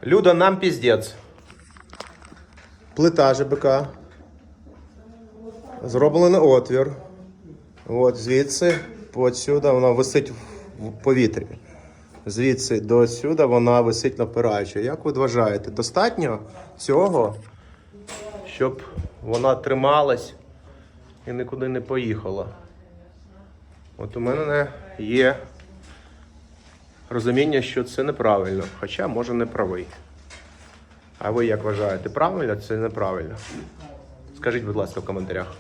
Люда, нам піздець. Плита ЖБК. Зроблений отвір. От звідси, отсюди вона висить в повітрі. Звідси до сюди вона висить напираючи. Як ви вважаєте, достатньо цього, щоб вона трималась і нікуди не поїхала? От у мене є розуміння, що це неправильно, хоча, може, не правий. А ви як вважаєте, правильно чи неправильно? Скажіть, будь ласка, в коментарях.